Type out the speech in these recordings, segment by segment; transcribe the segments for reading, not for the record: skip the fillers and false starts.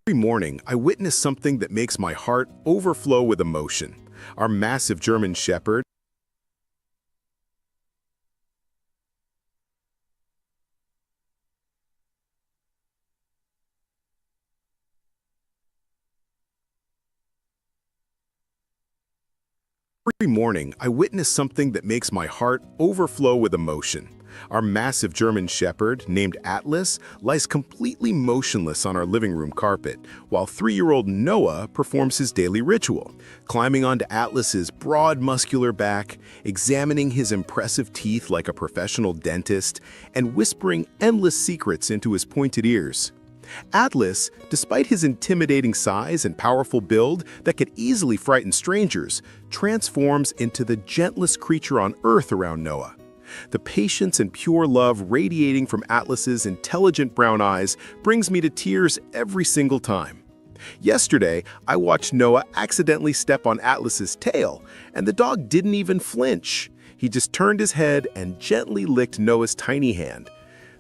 Every morning, I witness something that makes my heart overflow with emotion. Our massive German Shepherd. Every morning, I witness something that makes my heart overflow with emotion. Our massive German Shepherd, named Atlas, lies completely motionless on our living room carpet, while 3-year-old Noah performs his daily ritual, climbing onto Atlas's broad muscular back, examining his impressive teeth like a professional dentist, and whispering endless secrets into his pointed ears. Atlas, despite his intimidating size and powerful build that could easily frighten strangers, transforms into the gentlest creature on Earth around Noah. The patience and pure love radiating from Atlas's intelligent brown eyes brings me to tears every single time. Yesterday, I watched Noah accidentally step on Atlas's tail, and the dog didn't even flinch. He just turned his head and gently licked Noah's tiny hand.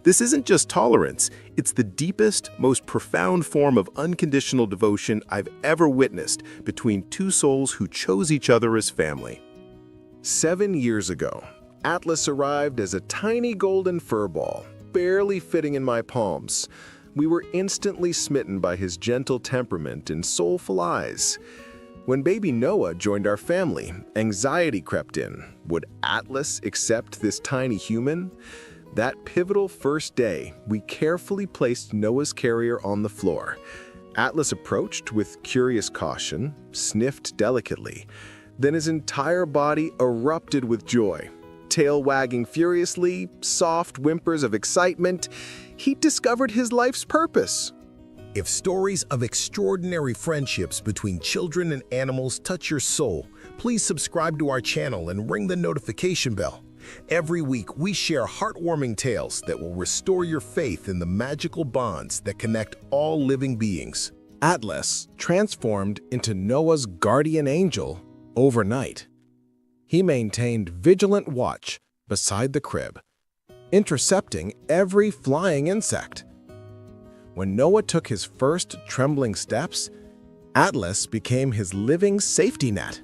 This isn't just tolerance, it's the deepest, most profound form of unconditional devotion I've ever witnessed between two souls who chose each other as family. 7 years ago, Atlas arrived as a tiny golden fur ball, barely fitting in my palms. We were instantly smitten by his gentle temperament and soulful eyes. When baby Noah joined our family, anxiety crept in. Would Atlas accept this tiny human? That pivotal first day, we carefully placed Noah's carrier on the floor. Atlas approached with curious caution, sniffed delicately. Then his entire body erupted with joy. Tail wagging furiously, soft whimpers of excitement, he discovered his life's purpose. If stories of extraordinary friendships between children and animals touch your soul, please subscribe to our channel and ring the notification bell. Every week, we share heartwarming tales that will restore your faith in the magical bonds that connect all living beings. Atlas transformed into Noah's guardian angel overnight. He maintained vigilant watch beside the crib, intercepting every flying insect. When Noah took his first trembling steps, Atlas became his living safety net.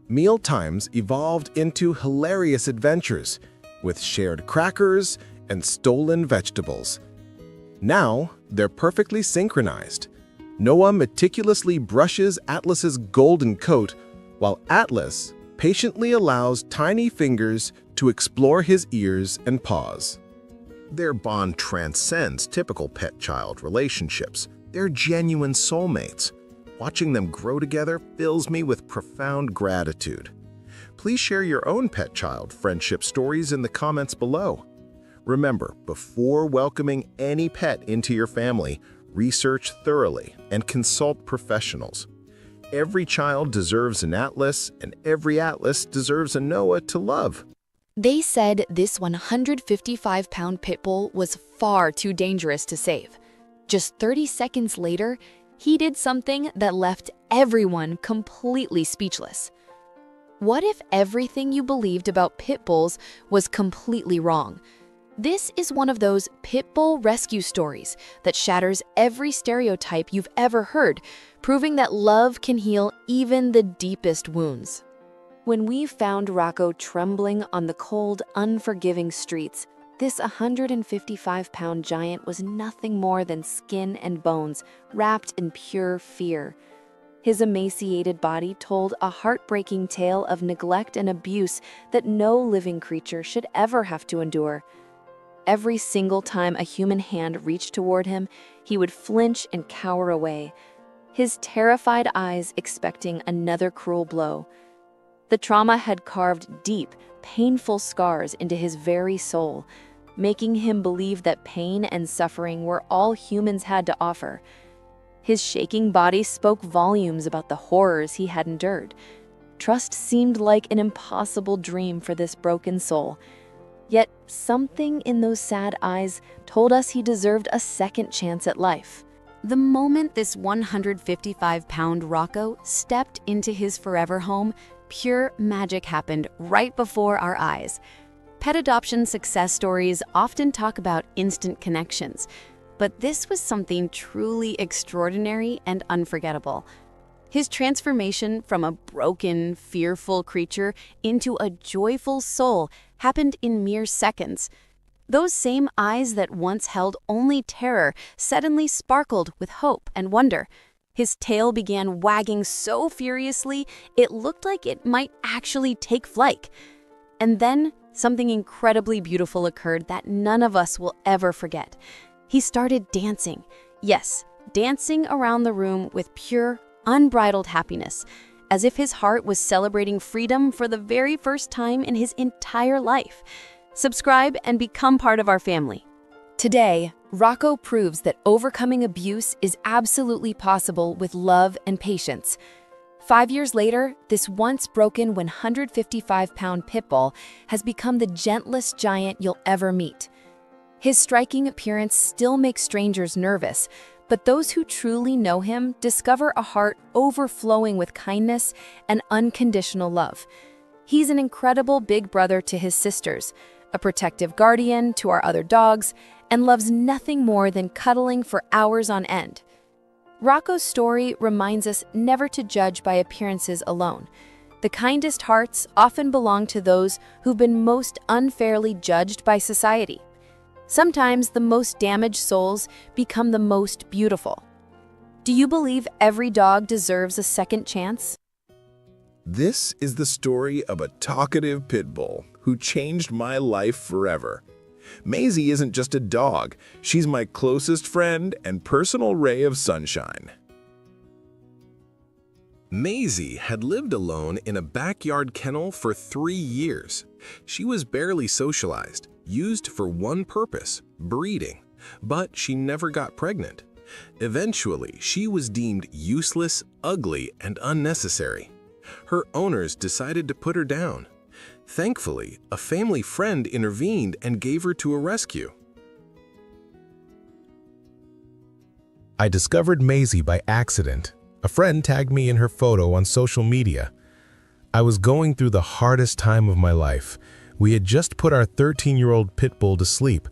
Meal times evolved into hilarious adventures with shared crackers and stolen vegetables. Now, they're perfectly synchronized. Noah meticulously brushes Atlas's golden coat, while Atlas patiently allows tiny fingers to explore his ears and paws. Their bond transcends typical pet-child relationships. They're genuine soulmates. Watching them grow together fills me with profound gratitude. Please share your own pet-child friendship stories in the comments below. Remember, before welcoming any pet into your family, research thoroughly and consult professionals. Every child deserves an Atlas, and every Atlas deserves a Noah to love. They said this 155-pound pit bull was far too dangerous to save. Just 30 seconds later, he did something that left everyone completely speechless. What if everything you believed about pit bulls was completely wrong? This is one of those pit bull rescue stories that shatters every stereotype you've ever heard, proving that love can heal even the deepest wounds. When we found Rocco trembling on the cold, unforgiving streets, this 155-pound giant was nothing more than skin and bones wrapped in pure fear. His emaciated body told a heartbreaking tale of neglect and abuse that no living creature should ever have to endure. Every single time a human hand reached toward him, he would flinch and cower away, his terrified eyes expecting another cruel blow. The trauma had carved deep, painful scars into his very soul, making him believe that pain and suffering were all humans had to offer. His shaking body spoke volumes about the horrors he had endured. Trust seemed like an impossible dream for this broken soul. Yet something in those sad eyes told us he deserved a second chance at life. The moment this 155-pound Rocco stepped into his forever home, pure magic happened right before our eyes. Pet adoption success stories often talk about instant connections, But this was something truly extraordinary and unforgettable. His transformation from a broken, fearful creature into a joyful soul happened in mere seconds. Those same eyes that once held only terror suddenly sparkled with hope and wonder. His tail began wagging so furiously it looked like it might actually take flight. And then something incredibly beautiful occurred that none of us will ever forget. He started dancing. Yes, dancing around the room with pure, unbridled happiness, as if his heart was celebrating freedom for the very first time in his entire life. Subscribe and become part of our family. Today, Rocco proves that overcoming abuse is absolutely possible with love and patience. 5 years later, this once broken 155-pound pit bull has become the gentlest giant you'll ever meet. His striking appearance still makes strangers nervous, but those who truly know him discover a heart overflowing with kindness and unconditional love. He's an incredible big brother to his sisters, a protective guardian to our other dogs, and loves nothing more than cuddling for hours on end. Rocco's story reminds us never to judge by appearances alone. The kindest hearts often belong to those who've been most unfairly judged by society. Sometimes the most damaged souls become the most beautiful. Do you believe every dog deserves a second chance? This is the story of a talkative pit bull who changed my life forever. Maisie isn't just a dog, she's my closest friend and personal ray of sunshine. Maisie had lived alone in a backyard kennel for 3 years. She was barely socialized, used for one purpose, breeding, but she never got pregnant. Eventually, she was deemed useless, ugly, and unnecessary. Her owners decided to put her down. Thankfully, a family friend intervened and gave her to a rescue. I discovered Maisie by accident. A friend tagged me in her photo on social media. I was going through the hardest time of my life. We had just put our 13-year-old pit bull to sleep.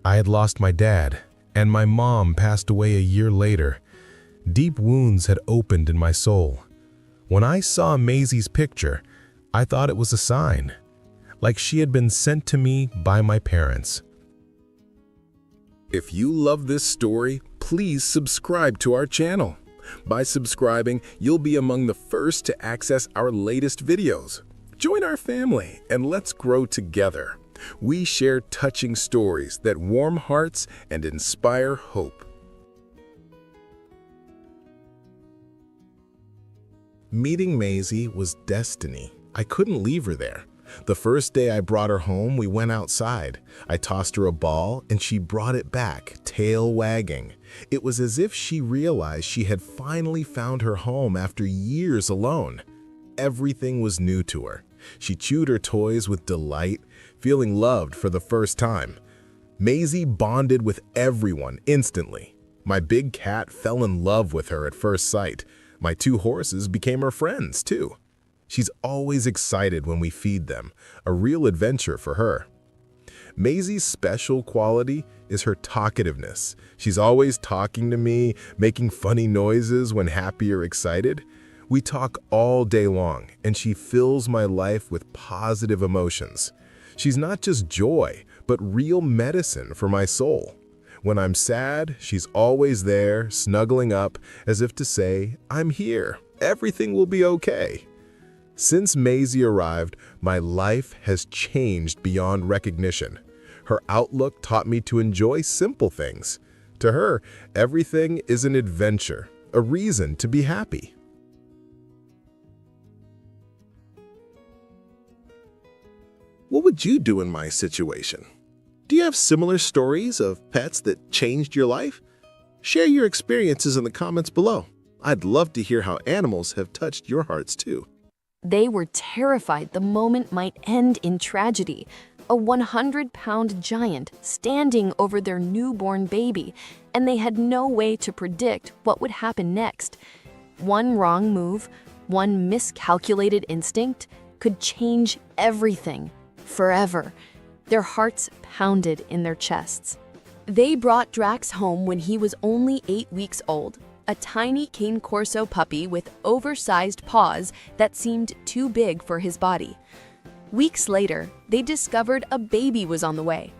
I had lost my dad, and my mom passed away a year later. Deep wounds had opened in my soul. When I saw Maisie's picture, I thought it was a sign, like she had been sent to me by my parents. If you love this story, please subscribe to our channel. By subscribing, you'll be among the first to access our latest videos. Join our family and let's grow together. We share touching stories that warm hearts and inspire hope. Meeting Maisie was destiny. I couldn't leave her there. The first day I brought her home, we went outside. I tossed her a ball and she brought it back, tail wagging. It was as if she realized she had finally found her home after years alone. Everything was new to her. She chewed her toys with delight, feeling loved for the first time. Maisie bonded with everyone instantly. My big cat fell in love with her at first sight. My 2 horses became her friends, too. She's always excited when we feed them, a real adventure for her. Maisie's special quality is her talkativeness. She's always talking to me, making funny noises when happy or excited. We talk all day long, and she fills my life with positive emotions. She's not just joy, but real medicine for my soul. When I'm sad, she's always there, snuggling up, as if to say, "I'm here. Everything will be okay." Since Maisie arrived, my life has changed beyond recognition. Her outlook taught me to enjoy simple things. To her, everything is an adventure, a reason to be happy. What would you do in my situation? Do you have similar stories of pets that changed your life? Share your experiences in the comments below. I'd love to hear how animals have touched your hearts too. They were terrified the moment might end in tragedy. A 100-pound giant standing over their newborn baby, and they had no way to predict what would happen next. One wrong move, one miscalculated instinct could change everything, forever. Their hearts pounded in their chests. They brought Drax home when he was only 8 weeks old, a tiny Cane Corso puppy with oversized paws that seemed too big for his body. Weeks later, they discovered a baby was on the way.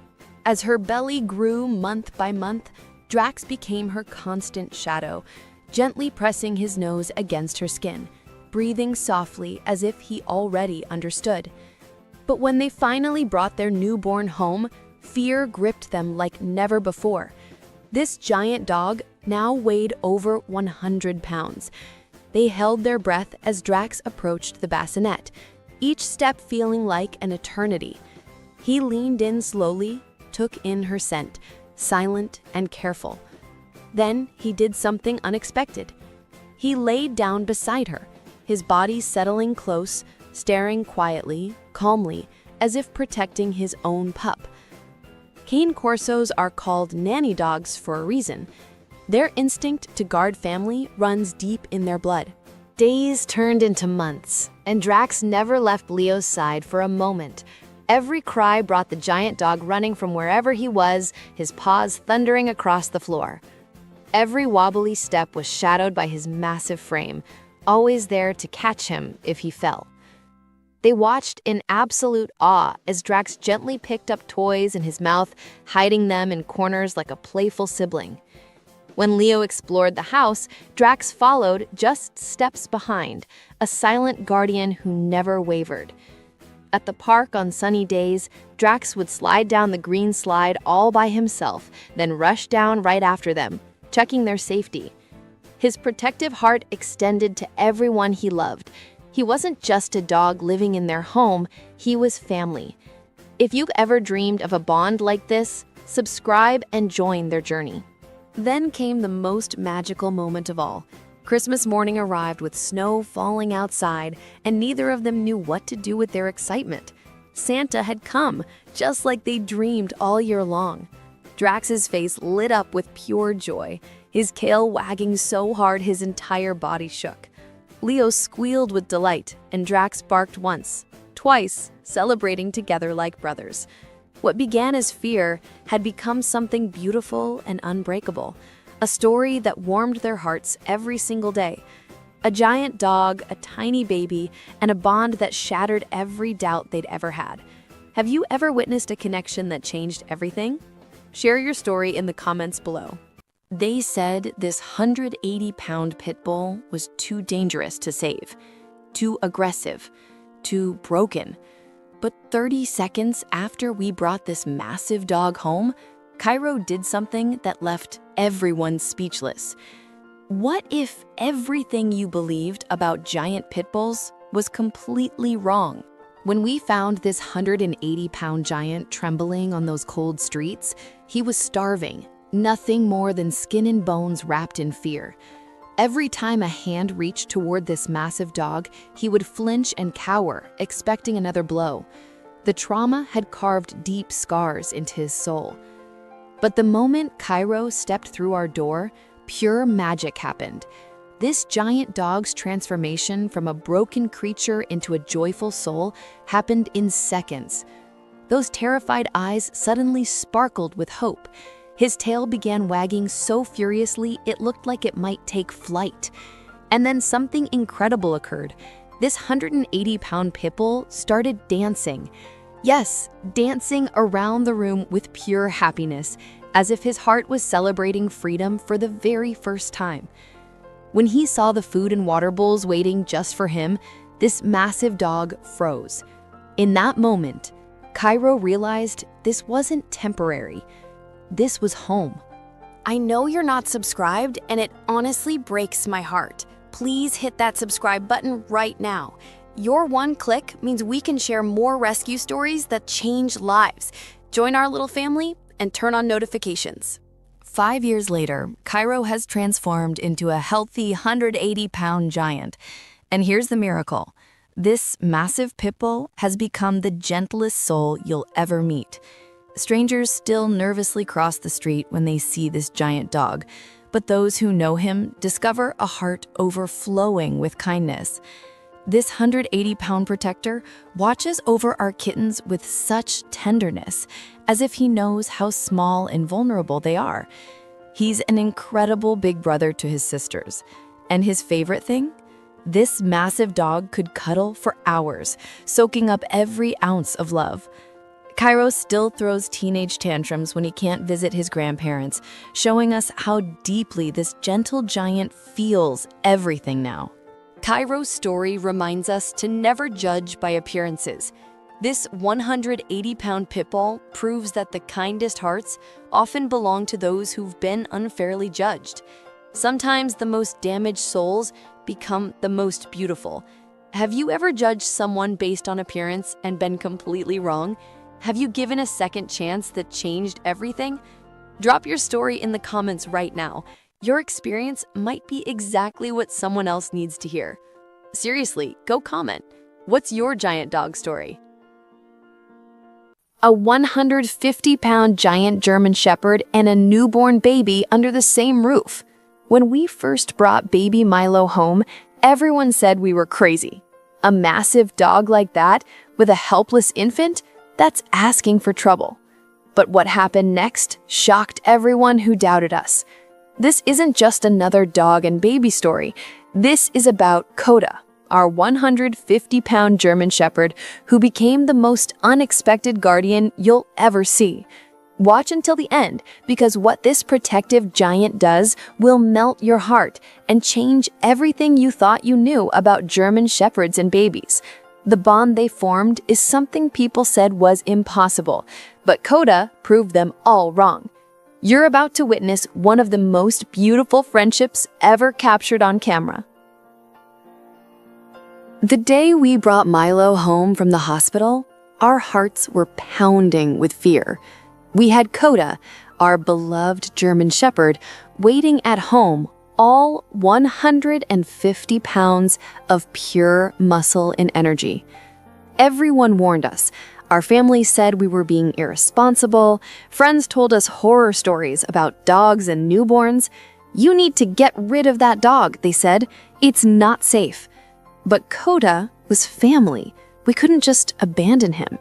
As her belly grew month by month, Drax became her constant shadow, gently pressing his nose against her skin, breathing softly as if he already understood. But when they finally brought their newborn home, fear gripped them like never before. This giant dog now weighed over 100 pounds. They held their breath as Drax approached the bassinet, each step feeling like an eternity. He leaned in slowly, took in her scent, silent and careful. Then he did something unexpected. He laid down beside her, his body settling close, staring quietly, calmly, as if protecting his own pup. Cane Corsos are called nanny dogs for a reason. Their instinct to guard family runs deep in their blood. Days turned into months, and Drax never left Leo's side for a moment. Every cry brought the giant dog running from wherever he was, his paws thundering across the floor. Every wobbly step was shadowed by his massive frame, always there to catch him if he fell. They watched in absolute awe as Drax gently picked up toys in his mouth, hiding them in corners like a playful sibling. When Leo explored the house, Drax followed just steps behind, a silent guardian who never wavered. At the park on sunny days, Drax would slide down the green slide all by himself, then rush down right after them, checking their safety. His protective heart extended to everyone he loved. He wasn't just a dog living in their home, he was family. If you've ever dreamed of a bond like this, subscribe and join their journey. Then came the most magical moment of all. Christmas morning arrived with snow falling outside, and neither of them knew what to do with their excitement. Santa had come, just like they dreamed all year long. Drax's face lit up with pure joy, his tail wagging so hard his entire body shook. Leo squealed with delight, and Drax barked once, twice, celebrating together like brothers. What began as fear had become something beautiful and unbreakable, a story that warmed their hearts every single day. A giant dog, a tiny baby, and a bond that shattered every doubt they'd ever had. Have you ever witnessed a connection that changed everything? Share your story in the comments below. They said this 180-pound pit bull was too dangerous to save, too aggressive, too broken. But 30 seconds after we brought this massive dog home, Cairo did something that left everyone speechless. What if everything you believed about giant pit bulls was completely wrong? When we found this 180-pound giant trembling on those cold streets, he was starving, nothing more than skin and bones wrapped in fear. Every time a hand reached toward this massive dog, he would flinch and cower, expecting another blow. The trauma had carved deep scars into his soul. But the moment Cairo stepped through our door, pure magic happened. This giant dog's transformation from a broken creature into a joyful soul happened in seconds. Those terrified eyes suddenly sparkled with hope. His tail began wagging so furiously it looked like it might take flight. And then something incredible occurred. This 180-pound pit bull started dancing. Yes, dancing around the room with pure happiness, as if his heart was celebrating freedom for the very first time. When he saw the food and water bowls waiting just for him, this massive dog froze. In that moment, Cairo realized this wasn't temporary. This was home. I know you're not subscribed, and it honestly breaks my heart. Please hit that subscribe button right now. Your one click means we can share more rescue stories that change lives. Join our little family and turn on notifications. 5 years later, Cairo has transformed into a healthy 180-pound giant. And here's the miracle. This massive pit bull has become the gentlest soul you'll ever meet. Strangers still nervously cross the street when they see this giant dog, but those who know him discover a heart overflowing with kindness. This 180-pound protector watches over our kittens with such tenderness, as if he knows how small and vulnerable they are. He's an incredible big brother to his sisters. And his favorite thing? This massive dog could cuddle for hours, soaking up every ounce of love. Cairo still throws teenage tantrums when he can't visit his grandparents, showing us how deeply this gentle giant feels everything now. Cairo's story reminds us to never judge by appearances. This 180-pound pit bull proves that the kindest hearts often belong to those who've been unfairly judged. Sometimes the most damaged souls become the most beautiful. Have you ever judged someone based on appearance and been completely wrong? Have you given a second chance that changed everything? Drop your story in the comments right now. Your experience might be exactly what someone else needs to hear. Seriously, go comment. What's your giant dog story? A 150-pound giant German Shepherd and a newborn baby under the same roof. When we first brought baby Milo home, everyone said we were crazy. A massive dog like that with a helpless infant? That's asking for trouble. But what happened next shocked everyone who doubted us. This isn't just another dog and baby story. This is about Coda, our 150-pound German Shepherd who became the most unexpected guardian you'll ever see. Watch until the end, because what this protective giant does will melt your heart and change everything you thought you knew about German Shepherds and babies. The bond they formed is something people said was impossible, but Coda proved them all wrong. You're about to witness one of the most beautiful friendships ever captured on camera. The day we brought Milo home from the hospital, our hearts were pounding with fear. We had Coda, our beloved German Shepherd, waiting at home, all 150 pounds of pure muscle and energy. Everyone warned us. Our family said we were being irresponsible. Friends told us horror stories about dogs and newborns. You need to get rid of that dog, they said. It's not safe. But Coda was family. We couldn't just abandon him.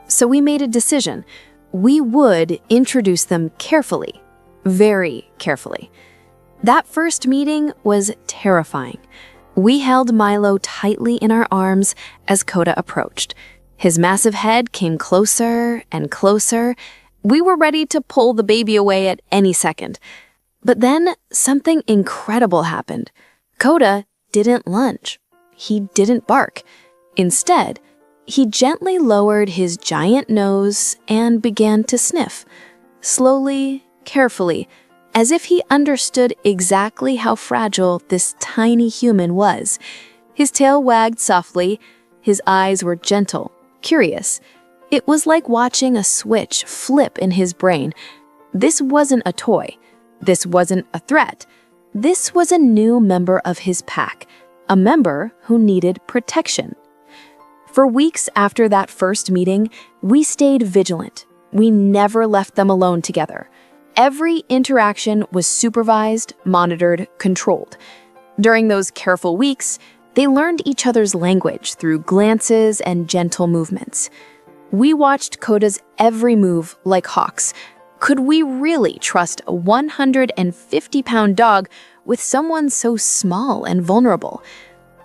So we made a decision. We would introduce them carefully, very carefully. That first meeting was terrifying. We held Milo tightly in our arms as Coda approached. His massive head came closer and closer. We were ready to pull the baby away at any second. But then something incredible happened. Coda didn't lunge. He didn't bark. Instead, he gently lowered his giant nose and began to sniff, slowly, carefully, as if he understood exactly how fragile this tiny human was. His tail wagged softly. His eyes were gentle, curious. It was like watching a switch flip in his brain. This wasn't a toy. This wasn't a threat. This was a new member of his pack, a member who needed protection. For weeks after that first meeting, we stayed vigilant. We never left them alone together. Every interaction was supervised, monitored, controlled. During those careful weeks, they learned each other's language through glances and gentle movements. We watched Coda's every move like hawks. Could we really trust a 150-pound dog with someone so small and vulnerable?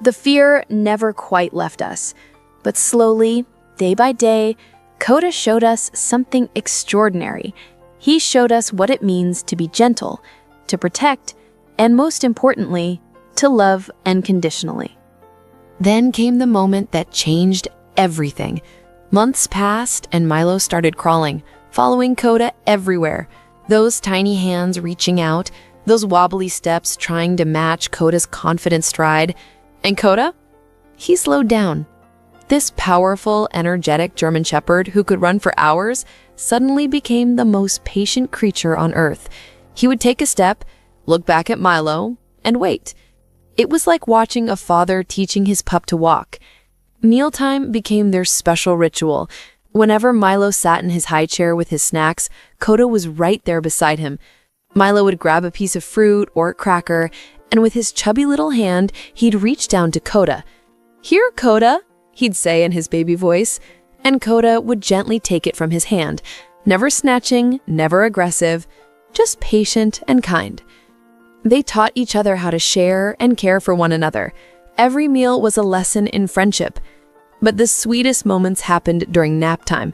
The fear never quite left us. But slowly, day by day, Coda showed us something extraordinary. He showed us what it means to be gentle, to protect, and most importantly, to love unconditionally. Then came the moment that changed everything. Months passed and Milo started crawling, following Coda everywhere. Those tiny hands reaching out, those wobbly steps trying to match Coda's confident stride. And Coda? He slowed down. This powerful, energetic German Shepherd who could run for hours suddenly became the most patient creature on earth. He would take a step, look back at Milo, and wait. It was like watching a father teaching his pup to walk. Mealtime became their special ritual. Whenever Milo sat in his high chair with his snacks, Coda was right there beside him. Milo would grab a piece of fruit or a cracker, and with his chubby little hand, he'd reach down to Coda. "Here, Coda," he'd say in his baby voice, and Coda would gently take it from his hand, never snatching, never aggressive, just patient and kind. They taught each other how to share and care for one another. Every meal was a lesson in friendship. But the sweetest moments happened during nap time.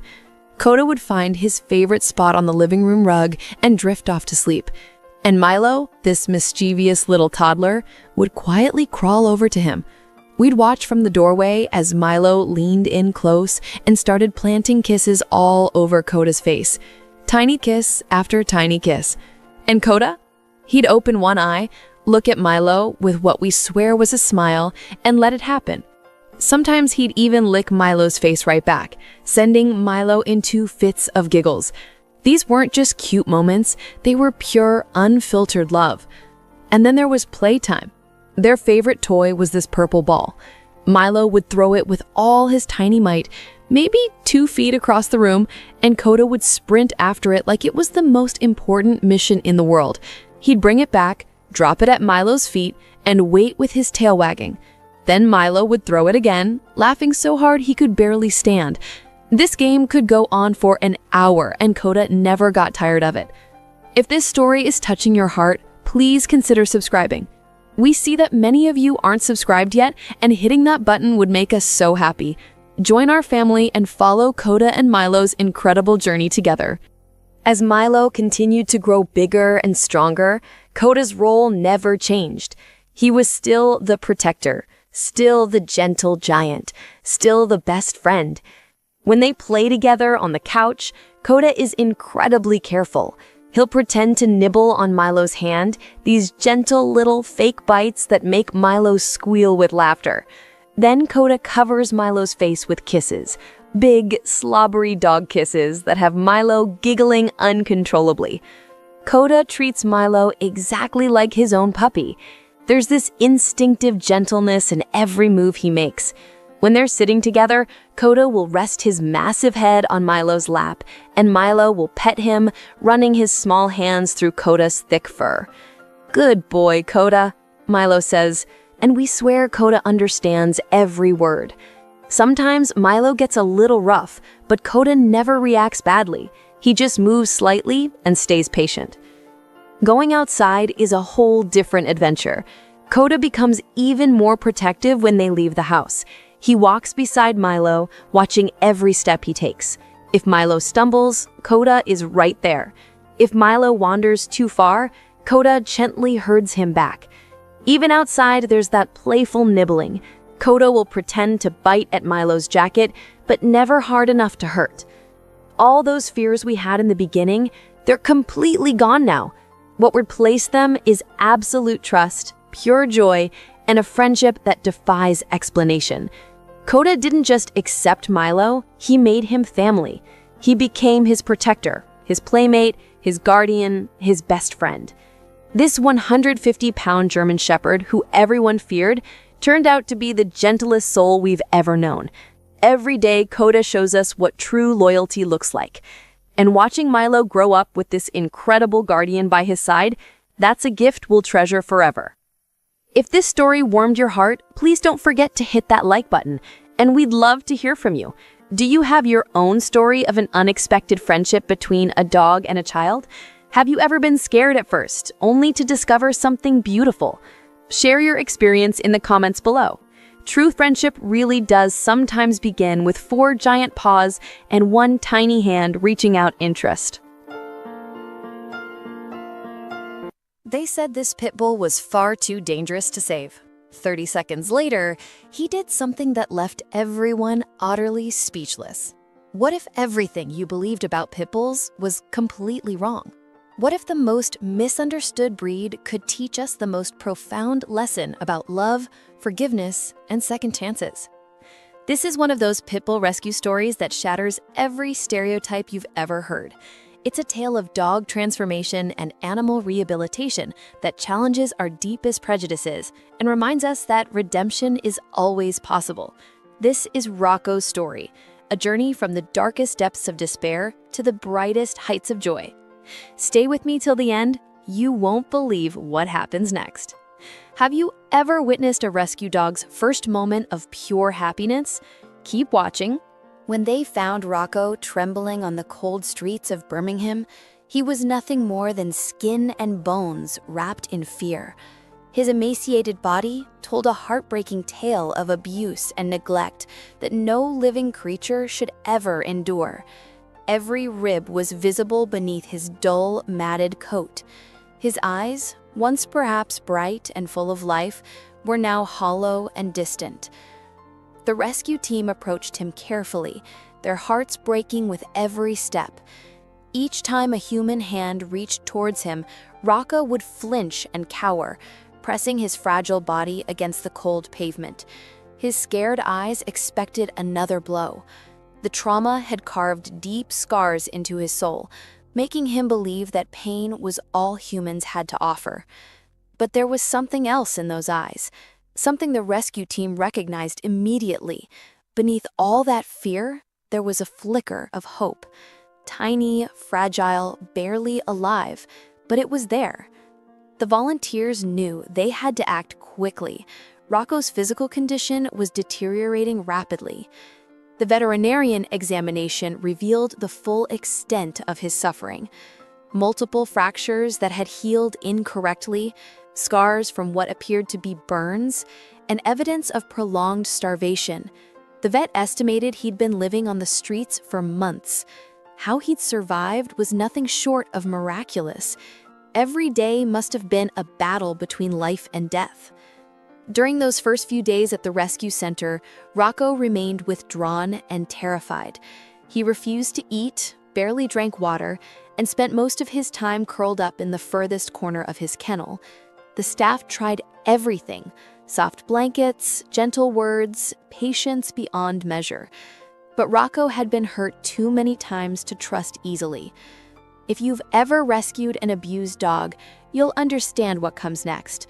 Coda would find his favorite spot on the living room rug and drift off to sleep. And Milo, this mischievous little toddler, would quietly crawl over to him. We'd watch from the doorway as Milo leaned in close and started planting kisses all over Coda's face. Tiny kiss after tiny kiss. And Coda? He'd open one eye, look at Milo with what we swear was a smile, and let it happen. Sometimes he'd even lick Milo's face right back, sending Milo into fits of giggles. These weren't just cute moments, they were pure, unfiltered love. And then there was playtime. Their favorite toy was this purple ball. Milo would throw it with all his tiny might, maybe 2 feet across the room, and Coda would sprint after it like it was the most important mission in the world. He'd bring it back, drop it at Milo's feet, and wait with his tail wagging. Then Milo would throw it again, laughing so hard he could barely stand. This game could go on for an hour, and Coda never got tired of it. If this story is touching your heart, please consider subscribing. We see that many of you aren't subscribed yet, and hitting that button would make us so happy. Join our family and follow Coda and Milo's incredible journey together. As Milo continued to grow bigger and stronger, Coda's role never changed. He was still the protector, still the gentle giant, still the best friend. When they play together on the couch, Coda is incredibly careful. He'll pretend to nibble on Milo's hand, these gentle little fake bites that make Milo squeal with laughter. Then Coda covers Milo's face with kisses, big, slobbery dog kisses that have Milo giggling uncontrollably. Coda treats Milo exactly like his own puppy. There's this instinctive gentleness in every move he makes. When they're sitting together, Coda will rest his massive head on Milo's lap, and Milo will pet him, running his small hands through Coda's thick fur. "Good boy, Coda," Milo says, and we swear Coda understands every word. Sometimes Milo gets a little rough, but Coda never reacts badly. He just moves slightly and stays patient. Going outside is a whole different adventure. Coda becomes even more protective when they leave the house. He walks beside Milo, watching every step he takes. If Milo stumbles, Coda is right there. If Milo wanders too far, Coda gently herds him back. Even outside, there's that playful nibbling. Coda will pretend to bite at Milo's jacket, but never hard enough to hurt. All those fears we had in the beginning, they're completely gone now. What replaced them is absolute trust, pure joy, and a friendship that defies explanation. Coda didn't just accept Milo, he made him family. He became his protector, his playmate, his guardian, his best friend. This 150-pound German Shepherd, who everyone feared, turned out to be the gentlest soul we've ever known. Every day, Coda shows us what true loyalty looks like. And watching Milo grow up with this incredible guardian by his side, that's a gift we'll treasure forever. If this story warmed your heart, please don't forget to hit that like button, and we'd love to hear from you. Do you have your own story of an unexpected friendship between a dog and a child? Have you ever been scared at first, only to discover something beautiful? Share your experience in the comments below. True friendship really does sometimes begin with 4 giant paws and 1 tiny hand reaching out interest. They said this pit bull was far too dangerous to save. 30 seconds later, he did something that left everyone utterly speechless. What if everything you believed about pit bulls was completely wrong? What if the most misunderstood breed could teach us the most profound lesson about love, forgiveness, and second chances? This is one of those pit bull rescue stories that shatters every stereotype you've ever heard. It's a tale of dog transformation and animal rehabilitation that challenges our deepest prejudices and reminds us that redemption is always possible. This is Rocco's story, a journey from the darkest depths of despair to the brightest heights of joy. Stay with me till the end. You won't believe what happens next. Have you ever witnessed a rescue dog's first moment of pure happiness? Keep watching. When they found Rocco trembling on the cold streets of Birmingham, he was nothing more than skin and bones wrapped in fear. His emaciated body told a heartbreaking tale of abuse and neglect that no living creature should ever endure. Every rib was visible beneath his dull, matted coat. His eyes, once perhaps bright and full of life, were now hollow and distant. The rescue team approached him carefully, their hearts breaking with every step. Each time a human hand reached towards him, Rocco would flinch and cower, pressing his fragile body against the cold pavement. His scared eyes expected another blow. The trauma had carved deep scars into his soul, making him believe that pain was all humans had to offer. But there was something else in those eyes, something the rescue team recognized immediately. Beneath all that fear, there was a flicker of hope. Tiny, fragile, barely alive, but it was there. The volunteers knew they had to act quickly. Rocco's physical condition was deteriorating rapidly. The veterinarian examination revealed the full extent of his suffering. Multiple fractures that had healed incorrectly, scars from what appeared to be burns, and evidence of prolonged starvation. The vet estimated he'd been living on the streets for months. How he'd survived was nothing short of miraculous. Every day must have been a battle between life and death. During those first few days at the rescue center, Rocco remained withdrawn and terrified. He refused to eat, barely drank water, and spent most of his time curled up in the furthest corner of his kennel. The staff tried everything: soft blankets, gentle words, patience beyond measure. But Rocco had been hurt too many times to trust easily. If you've ever rescued an abused dog, you'll understand what comes next.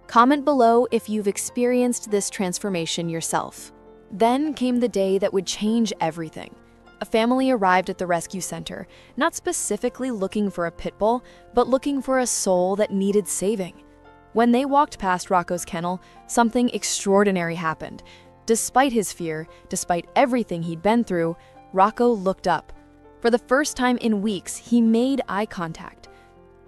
Comment below if you've experienced this transformation yourself. Then came the day that would change everything. A family arrived at the rescue center, not specifically looking for a pit bull, but looking for a soul that needed saving. When they walked past Rocco's kennel, something extraordinary happened. Despite his fear, despite everything he'd been through, Rocco looked up. For the first time in weeks, he made eye contact.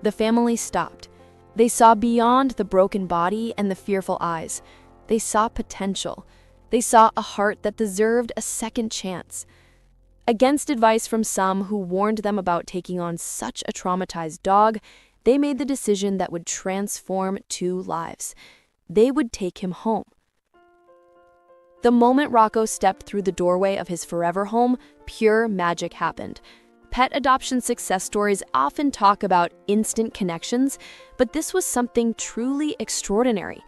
The family stopped. They saw beyond the broken body and the fearful eyes. They saw potential. They saw a heart that deserved a second chance. Against advice from some who warned them about taking on such a traumatized dog, they made the decision that would transform two lives. They would take him home. The moment Rocco stepped through the doorway of his forever home, pure magic happened. Pet adoption success stories often talk about instant connections, but this was something truly extraordinary.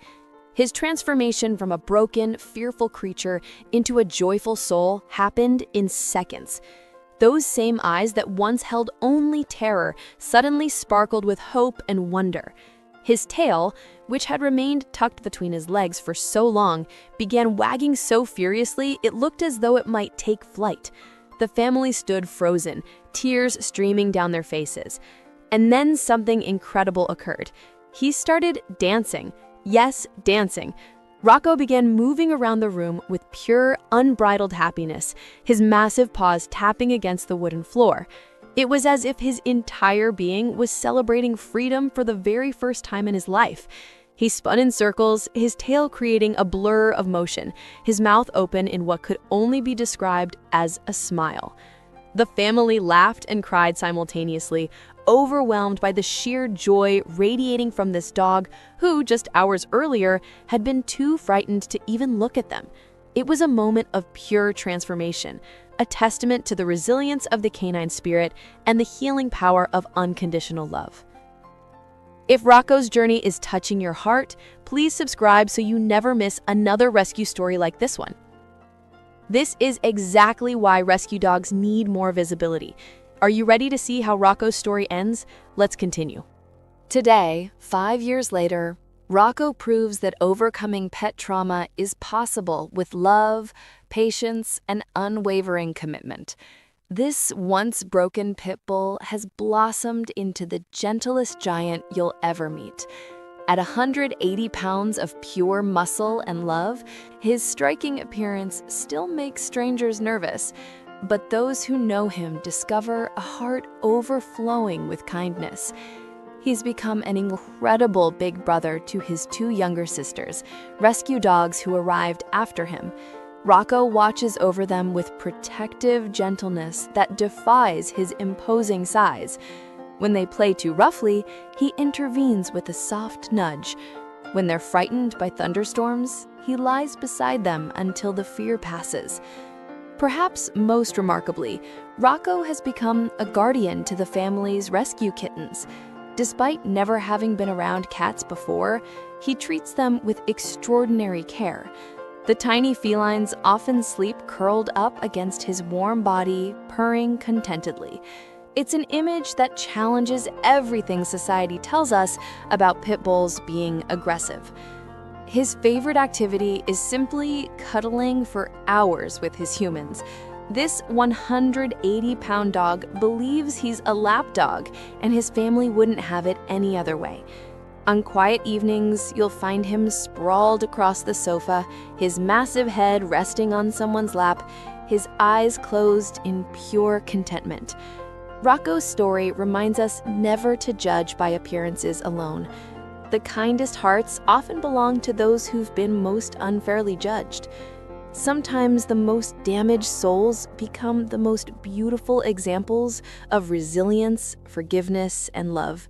His transformation from a broken, fearful creature into a joyful soul happened in seconds. Those same eyes that once held only terror suddenly sparkled with hope and wonder. His tail, which had remained tucked between his legs for so long, began wagging so furiously it looked as though it might take flight. The family stood frozen, tears streaming down their faces. And then something incredible occurred. He started dancing. Yes, dancing. Rocco began moving around the room with pure, unbridled happiness, his massive paws tapping against the wooden floor. It was as if his entire being was celebrating freedom for the very first time in his life. He spun in circles, his tail creating a blur of motion, his mouth open in what could only be described as a smile. The family laughed and cried simultaneously, overwhelmed by the sheer joy radiating from this dog who, just hours earlier, had been too frightened to even look at them. It was a moment of pure transformation, a testament to the resilience of the canine spirit and the healing power of unconditional love. If Rocco's journey is touching your heart, please subscribe so you never miss another rescue story like this one. This is exactly why rescue dogs need more visibility. Are you ready to see how Rocco's story ends? Let's continue. Today, 5 years later, Rocco proves that overcoming pet trauma is possible with love, patience, and unwavering commitment. This once broken pit bull has blossomed into the gentlest giant you'll ever meet. At 180 pounds of pure muscle and love, his striking appearance still makes strangers nervous, but those who know him discover a heart overflowing with kindness. He's become an incredible big brother to his 2 younger sisters, rescue dogs who arrived after him. Rocco watches over them with protective gentleness that defies his imposing size. When they play too roughly, he intervenes with a soft nudge. When they're frightened by thunderstorms, he lies beside them until the fear passes. Perhaps most remarkably, Rocco has become a guardian to the family's rescue kittens. Despite never having been around cats before, he treats them with extraordinary care. The tiny felines often sleep curled up against his warm body, purring contentedly. It's an image that challenges everything society tells us about pit bulls being aggressive. His favorite activity is simply cuddling for hours with his humans. This 180-pound dog believes he's a lap dog, and his family wouldn't have it any other way. On quiet evenings, you'll find him sprawled across the sofa, his massive head resting on someone's lap, his eyes closed in pure contentment. Rocco's story reminds us never to judge by appearances alone. The kindest hearts often belong to those who've been most unfairly judged. Sometimes the most damaged souls become the most beautiful examples of resilience, forgiveness, and love.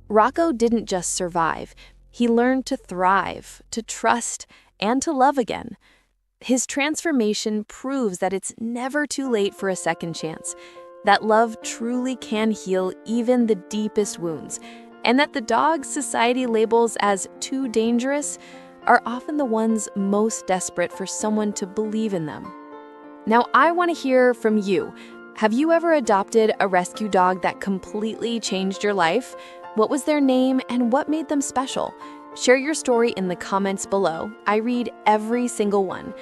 Rocco didn't just survive. He learned to thrive, to trust, and to love again. His transformation proves that it's never too late for a second chance, that love truly can heal even the deepest wounds, and that the dogs society labels as too dangerous are often the ones most desperate for someone to believe in them. Now, I want to hear from you. Have you ever adopted a rescue dog that completely changed your life? What was their name and what made them special? Share your story in the comments below. I read every single one.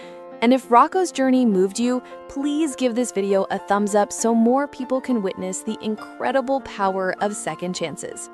And if Rocco's journey moved you, please give this video a thumbs up so more people can witness the incredible power of second chances.